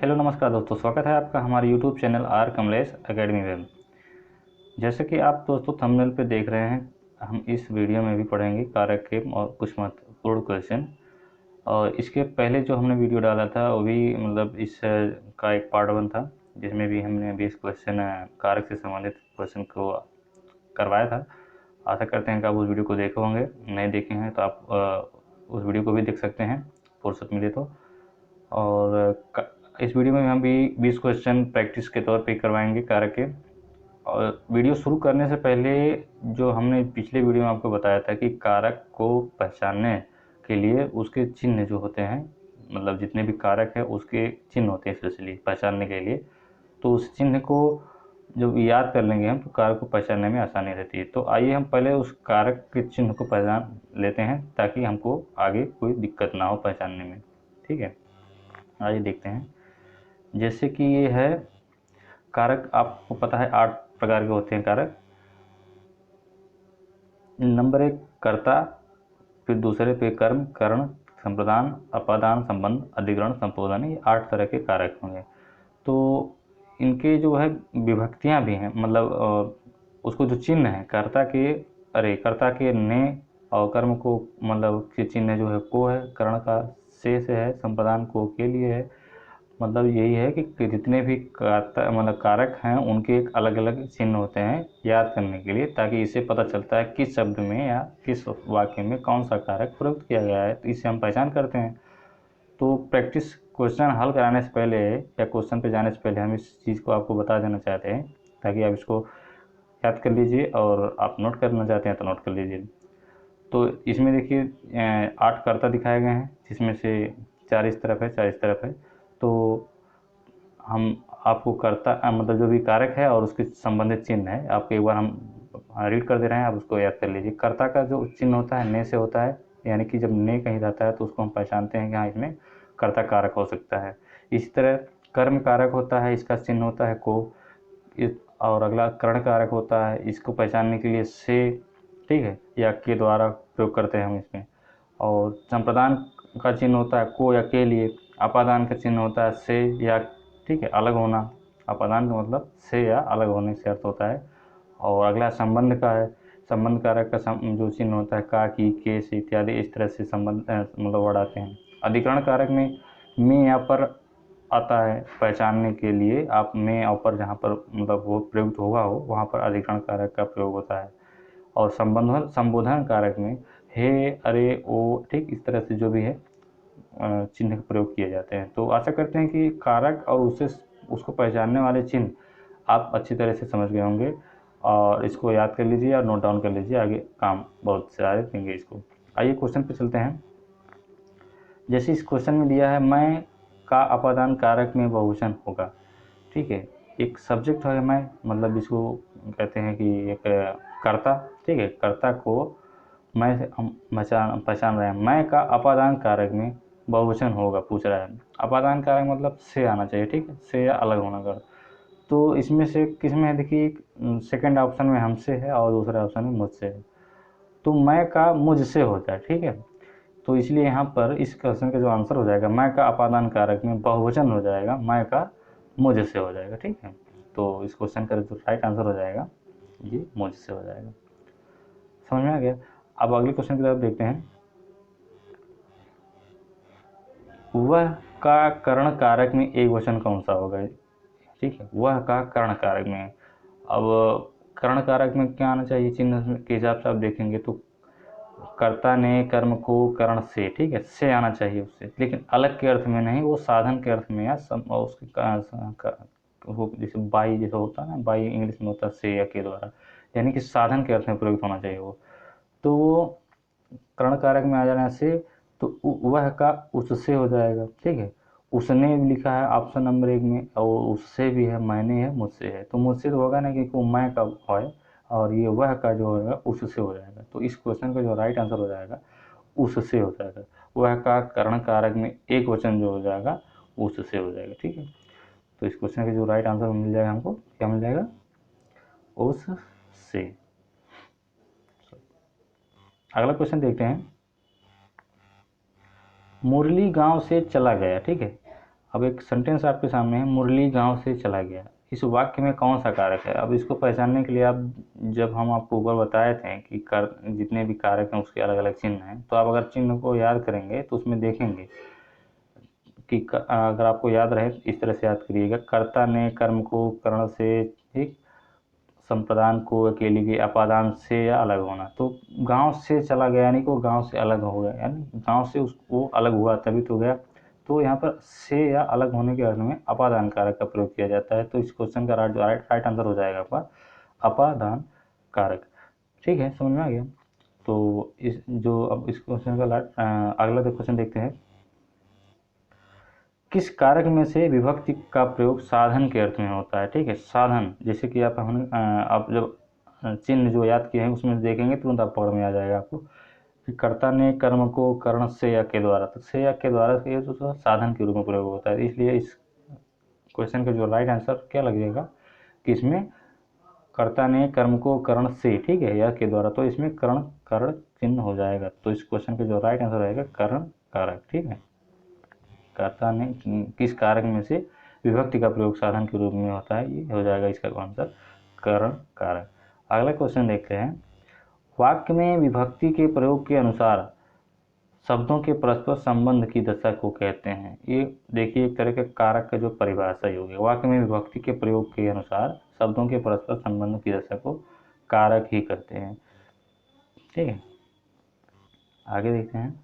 Hello नमस्कार दोस्तों, स्वागत है आपका हमारे YouTube channel are Kamlesh academy में। जैसे कि आप दोस्तों थंबनेल पे देख रहे हैं, हम इस वीडियो में भी पढ़ेंगे कारक के और कुछ महत्वपूर्ण क्वेश्चन। और इसके पहले जो हमने वीडियो डाला था वो भी मतलब इस का एक पार्ट 1 था, जिसमें भी हमने 20 क्वेश्चन कारक से संबंधित क्वेश्चन को करवाया था। आशा करते हैं कि आप उस वीडियो को देखे होंगे। नहीं देखे हैं तो आप उस वीडियो को भी देख सकते हैं फुर्सत मिले तो। और इस वीडियो में हम भी 20 क्वेश्चन प्रैक्टिस के तौर पे करवाएंगे कारक के। और वीडियो शुरू करने से पहले जो हमने पिछले वीडियो में आपको बताया था कि कारक को पहचानने के लिए उसके चिन्ह जो होते हैं, मतलब जितने भी कारक है उसके चिन्ह होते हैं स्पेशली पहचानने के लिए। तो उस चिन्ह को जब याद कर लेंगे हम तो कारक को पहचानने में आसानी रहती है। तो आइए हम पहले उस कारक के चिन्ह को पहचान लेते हैं ताकि हमको आगे कोई दिक्कत ना हो पहचानने में। ठीक है, आइए देखते हैं। जैसे कि ये है कारक, आपको पता है 8 प्रकार के होते हैं कारक। नंबर 1 कर्ता, फिर दूसरे पे कर्म, करण, संप्रदान, अपादान, संबंध, अधिकरण, संपोधन। ये 8 तरह के कारक होंगे। तो इनके जो है विभक्तियां भी हैं, मतलब उसको जो चिन्ह है कर्ता के ने और कर्म को मतलब के चिन्ह जो है को है, करण का से है, संप्रदान को के लिए है। मतलब यही है कि जितने भी मतलब कारक हैं उनके एक अलग अलग चिन्ह होते हैं याद करने के लिए, ताकि इससे पता चलता है किस शब्द में या किस वाक्य में कौन सा कारक प्रयुक्त किया गया है, तो इससे हम पहचान करते हैं। तो प्रैक्टिस क्वेश्चन हल कराने से पहले या क्वेश्चन पे जाने से पहले हम इस चीज़ को आपको बता देना चाहते हैं ताकि आप इसको याद कर लीजिए, और आप नोट करना चाहते हैं तो नोट कर लीजिए। तो इसमें देखिए 8 कर्ता दिखाए गए हैं, जिसमें से 4 इस तरफ है, 4 इस तरफ है। तो हम आपको कर्ता मतलब जो भी कारक है और उसके संबंधित चिन्ह है आपको एक बार हम रीड कर दे रहे हैं, आप उसको याद कर लीजिए। कर्ता का जो चिन्ह होता है ने से होता है, यानी कि जब ने कहीं रहता है तो उसको हम पहचानते हैं कि हाँ इसमें कर्ता कारक हो सकता है। इसी तरह कर्म कारक होता है, इसका चिन्ह होता है को। और अगला करण कारक होता है, इसको पहचानने के लिए से, ठीक है, या के द्वारा प्रयोग करते हैं हम इसमें। और संप्रदान का चिन्ह होता है को या के लिए। अपादान का चिन्ह होता है से या, ठीक है, अलग होना। अपादान का मतलब से या अलग होने से अर्थ होता है। और अगला संबंध का है, संबंध कारक का जो चिन्ह होता है का, की, के से इत्यादि, इस तरह से संबंध मतलब वर्ड आते हैं। अधिकरण कारक में यहाँ पर आता है पहचानने के लिए, आप में और पर जहाँ पर मतलब वो प्रयुक्त होगा हो वहाँ पर अधिकरण कारक का प्रयोग होता है। और संबोधन कारक में हे, अरे, ओ, ठीक, इस तरह से जो भी है चिन्ह का प्रयोग किए जाते हैं। तो आशा करते हैं कि कारक और उसको पहचानने वाले चिन्ह आप अच्छी तरह से समझ गए होंगे, और इसको याद कर लीजिए और नोट डाउन कर लीजिए, आगे काम बहुत सारे देंगे इसको। आइए क्वेश्चन पे चलते हैं। जैसे इस क्वेश्चन में दिया है मैं का अपादान कारक में बहुवचन होगा। ठीक है, एक सब्जेक्ट है मैं, मतलब इसको कहते हैं कि एक कर्ता, ठीक है, कर्ता को मैं से हम पहचान रहे हैं। मैं का अपादान कारक में बहुवचन होगा पूछ रहा है। अपादान कारक मतलब से आना चाहिए, ठीक है, से या अलग होना कर। तो इसमें से किस में है, देखिए सेकंड ऑप्शन में हमसे है और दूसरे ऑप्शन में मुझसे है। तो मैं का मुझसे होता है, ठीक है। तो इसलिए यहाँ पर इस क्वेश्चन का जो आंसर हो जाएगा, मैं का अपादान कारक में बहुवचन हो जाएगा, मैं का मुझसे हो जाएगा, ठीक है। तो इस क्वेश्चन का जो राइट आंसर हो जाएगा ये मुझसे हो जाएगा। समझ में आ गया। अब अगले क्वेश्चन की तरफ देखते हैं। वह का कर्ण कारक में एक वचन कौन सा होगा, ठीक है, वह का कर्ण कारक में। अब कर्ण कारक में क्या आना चाहिए, चिन्ह के हिसाब से आप देखेंगे तो कर्ता ने कर्म को कर्ण से, ठीक है, से आना चाहिए उससे, लेकिन अलग के अर्थ में नहीं, वो साधन के अर्थ में या उसके वो जैसे बाई जैसा होता है ना, बाई इंग्लिश में होता है से या के द्वारा, यानी कि साधन के अर्थ में प्रयुक्त होना चाहिए वो। तो वो कर्ण कारक में आ जाना से, तो वह का उससे हो जाएगा, ठीक है। उसने भी लिखा है ऑप्शन नंबर 1 में, और उससे भी है, मैंने है, मुझसे है। तो मुझसे तो होगा ना, क्योंकि वो मैं का है, और ये वह का जो होगा उससे हो जाएगा। तो इस क्वेश्चन का जो राइट आंसर हो जाएगा उससे हो जाएगा। वह का कर्ण कारक में एक वचन जो हो जाएगा उससे हो जाएगा, ठीक है। तो इस क्वेश्चन का जो राइट आंसर मिल जाएगा हमको, क्या मिल जाएगा, उससे। अगला क्वेश्चन देखते हैं। मुरली गांव से चला गया, ठीक है। अब एक सेंटेंस आपके सामने है, मुरली गांव से चला गया। इस वाक्य में कौन सा कारक है? अब इसको पहचानने के लिए आप, जब हम आपको ऊपर बताए थे कि जितने भी कारक हैं उसके अलग अलग चिन्ह हैं, तो आप अगर चिन्ह को याद करेंगे तो उसमें देखेंगे कि अगर आपको याद रहे इस तरह से याद करिएगा, कर्ता ने कर्म को करण से, ठीक, संप्रदान को अकेली के, अपादान से या अलग होना। तो गांव से चला गया यानी कि वो गांव से अलग हो गया, यानी गांव से वो अलग हुआ तभी तो गया। तो यहाँ पर से या अलग होने के अर्थ में अपादान कारक का प्रयोग किया जाता है। तो इस क्वेश्चन का राइट आंसर हो जाएगा आपका अपादान कारक। ठीक है, समझ में आ गया। तो अब इस क्वेश्चन का अगला क्वेश्चन देखते हैं। किस कारक में से विभक्ति का प्रयोग साधन के अर्थ में होता है? ठीक है, साधन, जैसे कि आप जब चिन्ह जो याद किए हैं उसमें देखेंगे तुरंत आप पकड़ में आ जाएगा आपको कि कर्ता ने कर्म को कर्ण से या के द्वारा, तो से या के द्वारा ये जो साधन के रूप में प्रयोग होता है। इसलिए इस क्वेश्चन का जो राइट आंसर क्या लगेगा कि इसमें कर्ता ने कर्म को कर्ण से, ठीक है, या के द्वारा, तो इसमें कर्ण चिन्ह हो जाएगा। तो इस क्वेश्चन का जो राइट आंसर रहेगा कर्ण कारक। ठीक है, कर्ता ने किस कारक में से विभक्ति का प्रयोग साधन के रूप में होता है, ये हो जाएगा इसका आंसर कर्ण कारक। अगला क्वेश्चन देखते हैं। वाक्य में विभक्ति के प्रयोग के अनुसार शब्दों के परस्पर संबंध की दशा को कहते हैं। ये देखिए एक तरह के कारक का जो परिभाषा ही होगी। वाक्य में विभक्ति के प्रयोग के अनुसार शब्दों के परस्पर संबंध की दशा को कारक ही कहते हैं। ठीक है, आगे देखते हैं।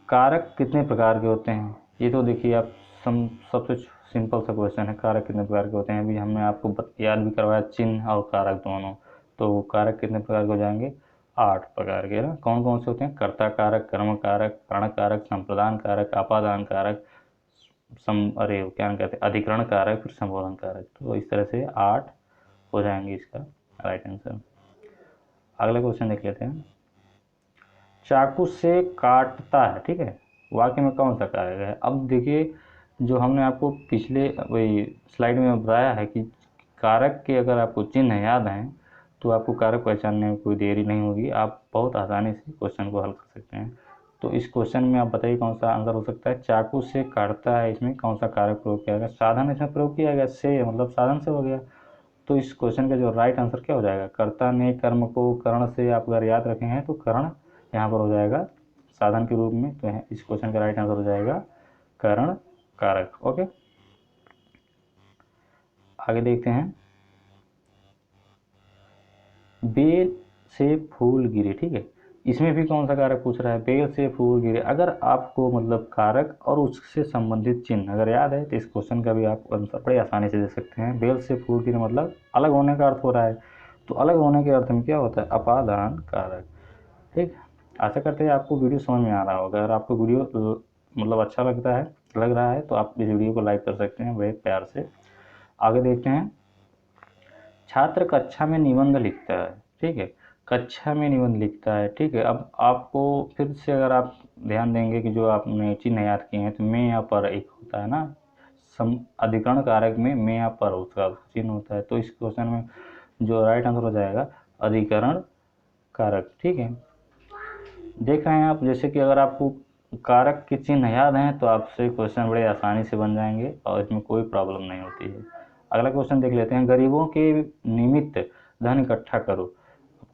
कारक कितने प्रकार के होते हैं? ये तो देखिए आप सबसे सिंपल सा क्वेश्चन है, कारक कितने प्रकार के होते हैं। अभी हमने आपको याद भी करवाया चिन्ह और कारक दोनों। तो कारक कितने प्रकार के हो जाएंगे? 8 प्रकार के ना। कौन कौन से होते हैं? कर्ता कारक, कर्म कारक, कर्ण कारक, संप्रदान कारक, अपादान कारक, क्या कहते हैं, अधिकरण कारक, फिर संबोधन कारक। तो इस तरह से 8 हो जाएंगे इसका राइट आंसर। अगला क्वेश्चन देख लेते हैं। चाकू से काटता है, ठीक है, वाक्य में कौन सा कारक है? अब देखिए जो हमने आपको पिछले वही स्लाइड में बताया है कि कारक के अगर आपको चिन्ह याद हैं तो आपको कारक पहचानने में कोई देरी नहीं होगी, आप बहुत आसानी से क्वेश्चन को हल कर सकते हैं। तो इस क्वेश्चन में आप बताइए कौन सा आंसर हो सकता है? चाकू से काटता है, इसमें कौन सा कारक प्रयोग किया गया? साधन इसमें प्रयोग किया गया, से मतलब साधन से हो गया। तो इस क्वेश्चन का जो राइट आंसर क्या हो जाएगा? कर्ता ने कर्म को कर्ण से, आप अगर याद रखे हैं तो कर्ण यहाँ पर हो जाएगा साधन के रूप में। तो इस क्वेश्चन का राइट आंसर हो जाएगा कर्ण कारक। ओके, आगे देखते हैं। बेल से फूल गिरे, ठीक है, इसमें भी कौन सा कारक पूछ रहा है? बेल से फूल गिरे। अगर आपको मतलब कारक और उससे संबंधित चिन्ह अगर याद है तो इस क्वेश्चन का भी आप आंसर बड़े आसानी से दे सकते हैं। बेल से फूल गिरे मतलब अलग होने का अर्थ हो रहा है। तो अलग होने के अर्थ में क्या होता है? अपादान कारक। ठीक, आशा करते हैं आपको वीडियो समझ में आ रहा होगा। अगर आपको वीडियो मतलब अच्छा लग रहा है तो आप इस वीडियो को लाइक कर सकते हैं बड़े प्यार से। आगे देखते हैं। छात्र कक्षा में निबंध लिखता है, ठीक है, कक्षा में निबंध लिखता है, ठीक है। अब आपको फिर से अगर आप ध्यान देंगे कि जो आपने चिन्ह याद किए हैं तो में या पर एक होता है ना, अधिकरण कारक में या पर उसका चिन्ह होता है। तो इस क्वेश्चन में जो राइट आंसर हो जाएगा अधिकरण कारक। ठीक है, देख रहे हैं आप, जैसे कि अगर आपको कारक के चिन्ह याद हैं तो आपसे क्वेश्चन बड़े आसानी से बन जाएंगे और इसमें कोई प्रॉब्लम नहीं होती है। अगला क्वेश्चन देख लेते हैं। गरीबों के निमित्त धन इकट्ठा करो।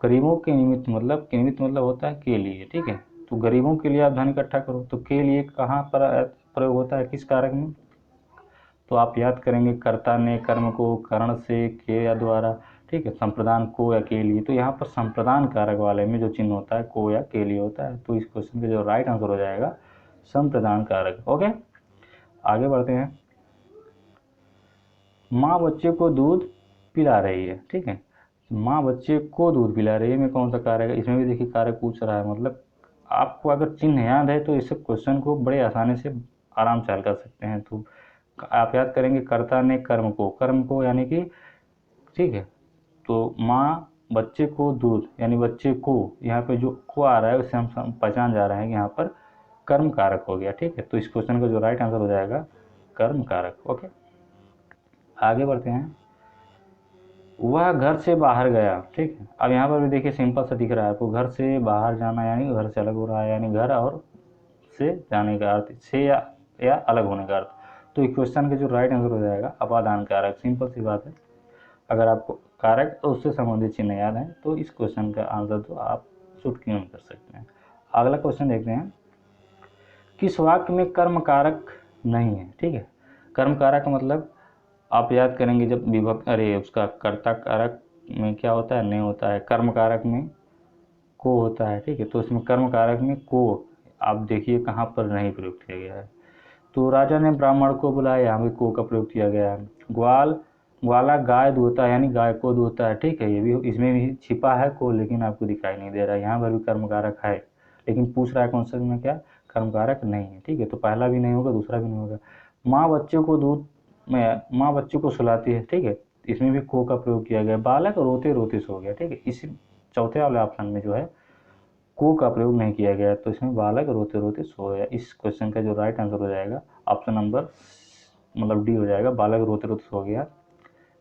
गरीबों के निमित्त मतलब होता है के लिए, ठीक है। तो गरीबों के लिए आप धन इकट्ठा करो, तो के लिए कहाँ पर प्रयोग होता है, किस कारक में? तो आप याद करेंगे कर्ता ने कर्म को कर्ण से, के या द्वारा, ठीक है, संप्रदान को या के लिए। तो यहाँ पर संप्रदान कारक वाले में जो चिन्ह होता है को या के लिए होता है। तो इस क्वेश्चन का जो राइट आंसर हो जाएगा संप्रदान कारक। ओके, आगे बढ़ते हैं। माँ बच्चे को दूध पिला रही है, ठीक है, माँ बच्चे को दूध पिला रही है में कौन सा कारक है? इसमें भी देखिए कारक पूछ रहा है। मतलब आपको अगर चिन्ह याद है तो इस क्वेश्चन को बड़े आसानी से आराम से हल कर सकते हैं। तो आप याद करेंगे कर्ता ने कर्म को यानी कि, ठीक है, तो माँ बच्चे को दूध यानी बच्चे को, यहाँ पे जो को आ रहा है उससे हम पहचान जा रहे हैं कि यहाँ पर कर्म कारक हो गया, ठीक है। तो इस क्वेश्चन का जो राइट आंसर हो जाएगा कर्म कारक। ओके, आगे बढ़ते हैं। वह घर से बाहर गया, ठीक है। अब यहाँ पर भी देखिए सिंपल सा दिख रहा है आपको, घर से बाहर जाना यानी घर से अलग हो रहा है, यानी घर और से जाने का अर्थ से या अलग होने का अर्थ। तो इक्वेशन का जो राइट आंसर हो जाएगा अपादान कारक। सिंपल सी बात है, अगर आपको कारक और उससे संबंधित चिन्ह याद है तो इस क्वेश्चन का आंसर तो आप चुटकी में कर सकते हैं। अगला क्वेश्चन देखते हैं, किस वाक्य में कर्म कारक नहीं है, ठीक है। कर्म कारक मतलब आप याद करेंगे जब विभक्त उसका कर्ता कारक में क्या होता है, नहीं होता है। कर्म कारक में को होता है, ठीक है। तो इसमें कर्म कारक में को आप देखिए कहाँ पर नहीं प्रयुक्त किया गया है। तो राजा ने ब्राह्मण को बुलाया, यहाँ भी को का प्रयोग किया गया है। ग्वाला गाय दूहता है यानी गाय को दूहता है, ठीक है। ये भी इसमें भी छिपा है को, लेकिन आपको दिखाई नहीं दे रहा है। यहाँ पर भी कर्म कारक है, लेकिन पूछ रहा है कौन सा में क्या कर्म कारक नहीं है, ठीक है। तो पहला भी नहीं होगा, दूसरा भी नहीं होगा। माँ बच्चे को सुलाती है, ठीक है। इसमें भी को का प्रयोग किया गया। बालक रोते रोते सो गया, ठीक है। इस चौथे वाले ऑप्शन में जो है को का प्रयोग नहीं किया गया, तो इसमें बालक रोते रोते सो गया। इस क्वेश्चन का जो राइट आंसर हो जाएगा ऑप्शन नंबर मतलब डी हो जाएगा, बालक रोते रोते सो गया।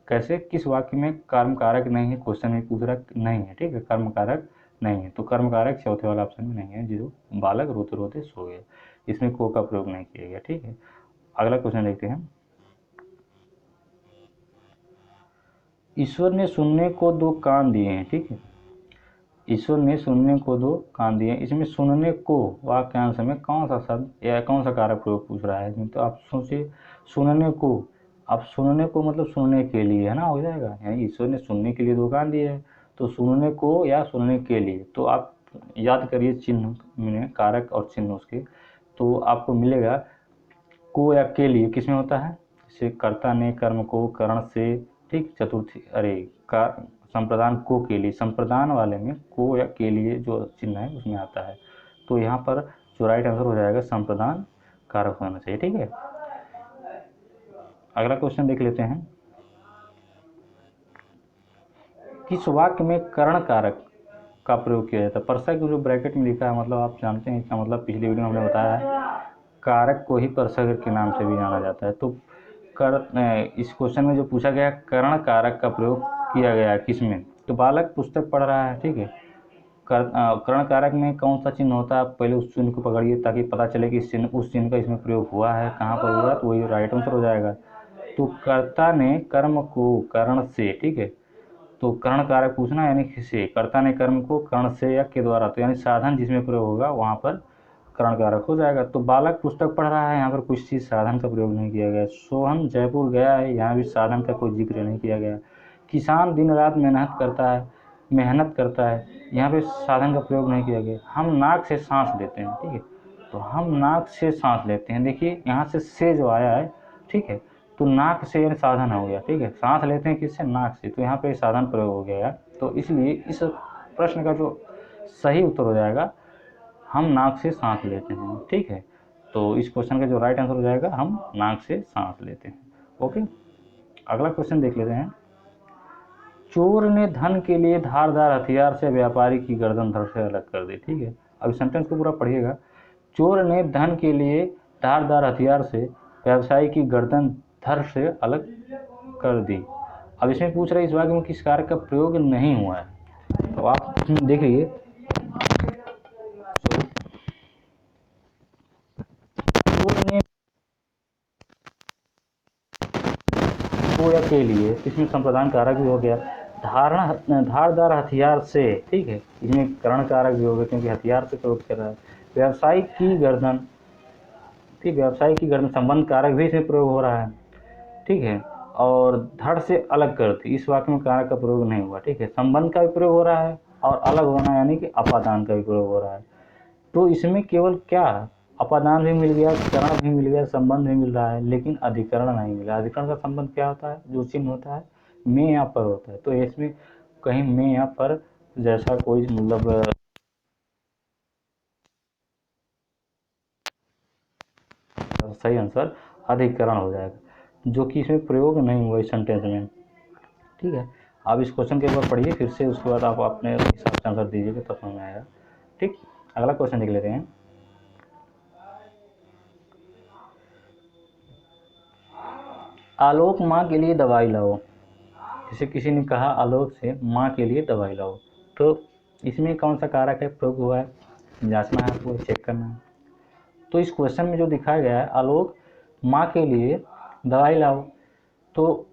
कैसे, किस वाक्य में कर्म कारक नहीं है, क्वेश्चन में पूछ रहा नहीं है, ठीक है। कर्म कारक नहीं है, तो कर्म कारक चौथे वाला ऑप्शन में नहीं है, जो बालक रोते रोते सो गया। इसमें को का प्रयोग नहीं किया गया, ठीक है। अगला क्वेश्चन देखते हैं, ईश्वर ने सुनने को दो कान दिए हैं, ठीक है। ईश्वर ने सुनने को दो कान दिए। इसमें सुनने को वाक्यांश में कौन सा शब्द या कौन सा कारक प्रयोग पूछ रहा है। तो आप सोचिए, सुनने को, आप सुनने को मतलब सुनने के लिए है ना, हो जाएगा। यानी ईश्वर ने सुनने के लिए दो कान दिए है, तो सुनने को या सुनने के लिए। तो आप याद करिए चिन्ह में कारक और चिन्ह उसके, तो आपको मिलेगा को या के लिए किसमें होता है, जैसे कर्ता ने कर्म को करण से, ठीक। चतुर्थी का संप्रदान को के लिए, संप्रदान वाले में को या के लिए जो चिन्ह है उसमें आता है। तो यहाँ पर जो राइट आंसर हो जाएगा संप्रदान कारक होना चाहिए, ठीक है। अगला क्वेश्चन देख लेते हैं, किस वाक्य में करण कारक का प्रयोग किया जाता है। परसा के जो ब्रैकेट में लिखा है, मतलब आप जानते हैं इसका मतलब, पिछली वीडियो में हमने बताया है कारक को ही परसगर के नाम से भी जाना जाता है। तो इस क्वेश्चन में जो पूछा गया करण कारक का प्रयोग किया गया है किसमें, तो बालक पुस्तक पढ़ रहा है, ठीक है। करण कारक में कौन सा चिन्ह होता है, आप पहले उस चिन्ह को पकड़िए ताकि पता चले कि उस चिन्ह का इसमें प्रयोग हुआ है, कहाँ पर हुआ है, तो वही राइट आंसर हो जाएगा। तो कर्ता ने कर्म को करण से, ठीक है। तो करण कारक पूछना यानी किसे, कर्ता ने कर्म को कर्ण से या के द्वारा, तो यानी साधन जिसमें प्रयोग होगा वहाँ पर करण कारक हो जाएगा। तो बालक पुस्तक पढ़ रहा है, यहाँ पर कुछ चीज़ साधन का प्रयोग नहीं किया गया। सोहन जयपुर गया है, यहाँ भी साधन का कोई जिक्र नहीं किया गया। किसान दिन रात मेहनत करता है, यहाँ पे साधन का प्रयोग नहीं किया गया। हम नाक से सांस लेते हैं, ठीक है। तो हम नाक से सांस लेते हैं, देखिए यहाँ से जो आया है, ठीक है। तो नाक से यानी साधन हो गया, ठीक है। सांस लेते हैं किससे, नाक से, तो यहाँ पे साधन प्रयोग हो गया। तो इसलिए इस प्रश्न का जो सही उत्तर हो जाएगा हम नाक से सांस लेते हैं, ठीक है। तो इस क्वेश्चन का जो राइट आंसर हो जाएगा हम नाक से सांस लेते हैं। ओके, अगला क्वेश्चन देख लेते हैं, चोर ने धन के लिए धारदार हथियार से व्यापारी की गर्दन धड़ से अलग कर दी, ठीक है। अब सेंटेंस को पूरा पढ़िएगा, चोर ने धन के लिए धारदार हथियार से व्यवसायी की गर्दन धड़ से अलग कर दी। अब इसमें पूछ रहे इस वाक्य में किस कारक का प्रयोग नहीं हुआ है, तो आप इसमें देखिए, चोर ने को या के लिए, इसमें संप्रदान कारक भी हो गया। धारदार हथियार से, ठीक है। इसमें करण कारक भी हो गया क्योंकि हथियार से प्रयोग कर रहा है। व्यवसायी की गर्दन, ठीक, व्यवसायी की गर्दन संबंध कारक भी इसमें प्रयोग हो रहा है, ठीक है। और धड़ से अलग करती, इस वाक्य में कारक का प्रयोग नहीं हुआ, ठीक है। संबंध का भी प्रयोग हो रहा है और अलग होना यानी कि अपादान का भी प्रयोग हो रहा है। तो इसमें केवल क्या, अपादान भी मिल गया, करण भी मिल गया, संबंध भी मिल रहा है, लेकिन अधिकरण नहीं मिला। अधिकरण का संबंध क्या होता है, जो चिन्ह होता है में या पर होता है। तो इसमें कहीं में या पर जैसा कोई मतलब सही आंसर अधिकरण हो जाएगा, जो कि इसमें प्रयोग नहीं हुआ इस सेंटेंस में, ठीक है। आप इस क्वेश्चन के एक बार पढ़िए फिर से, उसके बाद आप अपने हिसाब से आंसर दीजिएगा तब समझ में आएगा, ठीक। अगला क्वेश्चन देख लेते हैं, आलोक माँ के लिए दवाई लाओ, जैसे किसी ने कहा आलोक से माँ के लिए दवाई लाओ, तो इसमें कौन सा कारक है प्रयोग हुआ है, जांचना है आपको, चेक करना है। तो इस क्वेश्चन में जो दिखाया गया है आलोक माँ के लिए दवाई लाओ, तो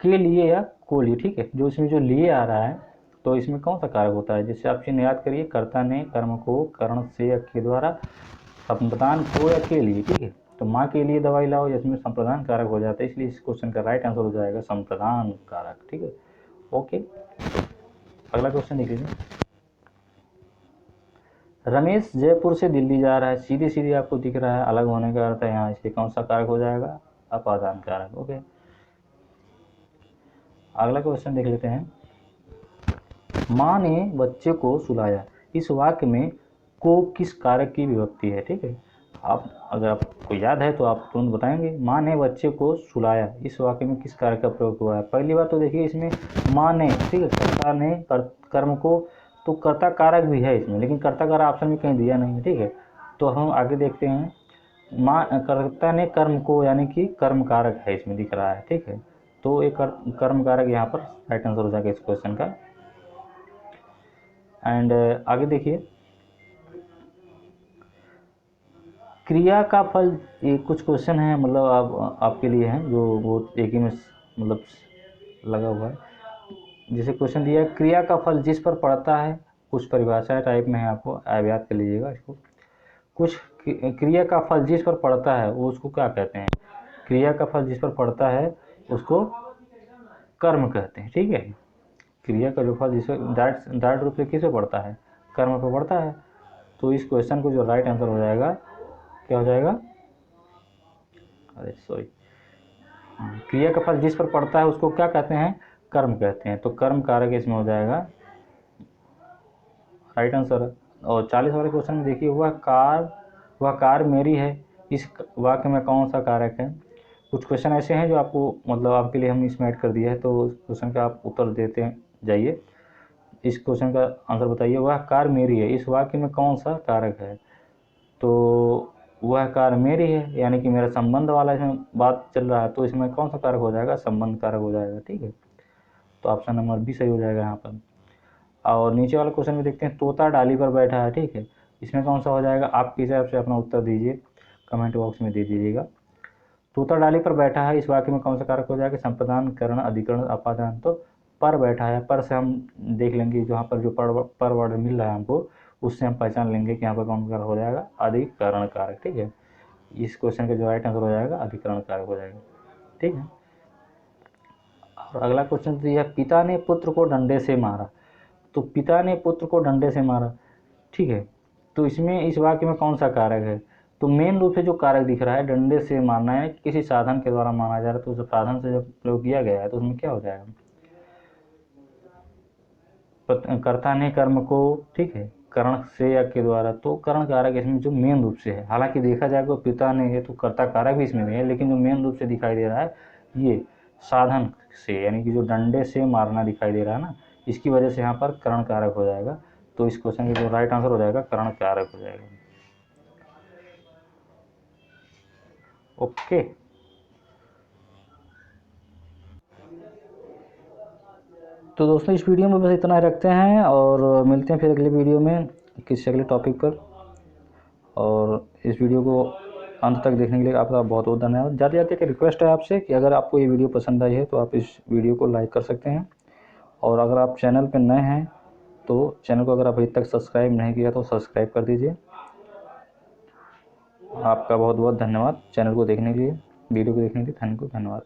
के लिए या को लिए, ठीक है, जो इसमें जो लिए आ रहा है तो इसमें कौन सा कारक होता है, जैसे आप चिन्ह याद करिए, कर्ता ने कर्म को करण से या के द्वारा, संप्रदान को या के लिए, ठीक है। तो माँ के लिए दवाई लाओ, इसमें संप्रदान कारक हो जाता है, इसलिए इस क्वेश्चन का राइट आंसर हो जाएगा संप्रदान कारक, ठीक है। ओके, अगला क्वेश्चन देख लीजिए। रमेश जयपुर से दिल्ली जा रहा है, सीधी सीधी आपको दिख रहा है, अलग होने का अर्थ है यहाँ, इसलिए कौन सा कारक हो जाएगा, अपादान कारक। ओके, अगला क्वेश्चन देख लेते हैं। माँ ने बच्चे को सुलाया, इस वाक्य में को किस कारक की विभक्ति है, ठीक है। आप अगर आपको याद है तो आप तुरंत बताएंगे। माँ ने बच्चे को सुलाया, इस वाक्य में किस कारक का प्रयोग हुआ है। पहली बात तो देखिए इसमें माँ ने, ठीक है, कर्ता ने कर्म को, तो कर्ता कारक भी है इसमें, लेकिन कर्ता कारक ऑप्शन में कहीं दिया नहीं है, ठीक है। तो हम आगे देखते हैं, माँ कर्ता ने कर्म को, यानी कि कर्म कारक है इसमें दिख रहा है, ठीक है। तो एक कर्म कारक यहाँ पर राइट आंसर हो जाएगा इस क्वेश्चन का। एंड आगे देखिए, क्रिया का फल, ये कुछ क्वेश्चन है, मतलब आपके लिए हैं जो बहुत एक ही में मतलब लगा हुआ है। जैसे क्वेश्चन दिया है, क्रिया का फल जिस पर पड़ता है, कुछ परिभाषा टाइप में है, आपको आप याद कर लीजिएगा इसको। कुछ क्रिया का फल जिस पर पड़ता है वो उसको क्या कहते हैं, क्रिया का फल जिस पर पड़ता है उसको कर्म कहते हैं, ठीक है। क्रिया का जो फल जिस पर डायरेक्ट रूप से किस पे पड़ता है, कर्म पर पड़ता है। तो इस क्वेश्चन को जो राइट आंसर हो जाएगा, क्या हो जाएगा, अरे सॉरी, क्रिया का फल जिस पर पड़ता है उसको क्या कहते हैं, कर्म कहते हैं। तो कर्म कारक इसमें हो जाएगा राइट आंसर। और 40 वाले क्वेश्चन में देखिए, वह कार मेरी है, इस वाक्य में कौन सा कारक है। कुछ क्वेश्चन ऐसे हैं जो आपको मतलब आपके लिए हम इसमें ऐड कर दिया है, तो उस क्वेश्चन का आप उत्तर देते हैं जाइए। इस क्वेश्चन का आंसर बताइए, वह कार मेरी है, इस वाक्य में कौन सा कारक है। तो वह कार मेरी है, यानी कि मेरा संबंध वाला इसमें बात चल रहा है, तो इसमें कौन सा कारक हो जाएगा, संबंध कारक हो जाएगा, ठीक है। तो ऑप्शन नंबर बी सही हो जाएगा यहाँ पर। और नीचे वाला क्वेश्चन में देखते हैं, तोता डाली पर बैठा है, ठीक है, इसमें कौन सा हो जाएगा, आपके हिसाब से अपना उत्तर दीजिए, कमेंट बॉक्स में दे दीजिएगा। तोता डाली पर बैठा है, इस वाक्य में कौन सा कारक हो जाएगा, संप्रदान, करण, अधिकरण, अपादान। तो पर बैठा है, पर से हम देख लेंगे, जहाँ पर जो पर वर्ड मिल रहा है हमको, उससे हम पहचान लेंगे कि यहाँ पर कौन कारक हो जाएगा, अधिकरण कारक, ठीक है। इस क्वेश्चन का जो राइट आंसर हो जाएगा अधिकरण कारक हो जाएगा, ठीक है। और अगला क्वेश्चन तो यह, पिता ने पुत्र को डंडे से मारा, तो पिता ने पुत्र को डंडे से मारा, ठीक है। तो इसमें इस वाक्य में कौन सा कारक है, तो मेन रूप से जो कारक दिख रहा है, डंडे से मारना है, किसी साधन के द्वारा माना जा रहा है, तो उस साधन से जब प्रयोग किया गया है तो उसमें क्या हो जाएगा, कर्ता ने कर्म को, ठीक है, करण से या के द्वारा, तो करण कारक इसमें जो मेन रूप से है, हालांकि देखा जाए तो पिता ने, ये तो कर्ता कारक भी इसमें है, लेकिन जो मेन रूप से दिखाई दे रहा है ये साधन से, यानी कि जो डंडे से मारना दिखाई दे रहा है ना, इसकी वजह से यहाँ पर करण कारक हो जाएगा। तो इस क्वेश्चन का जो राइट आंसर हो जाएगा करण कारक हो जाएगा। ओके, तो दोस्तों इस वीडियो में बस इतना ही रखते हैं, और मिलते हैं फिर अगले वीडियो में किसी अगले टॉपिक पर। और इस वीडियो को अंत तक देखने के लिए आपका बहुत बहुत धन्यवाद। जाते जाते एक रिक्वेस्ट है आपसे कि अगर आपको ये वीडियो पसंद आई है तो आप इस वीडियो को लाइक कर सकते हैं, और अगर आप चैनल पर नए हैं तो चैनल को अगर अभी तक सब्सक्राइब नहीं किया तो सब्सक्राइब कर दीजिए। आपका बहुत बहुत धन्यवाद चैनल को देखने के लिए, वीडियो को देखने के लिए, धन्यवाद।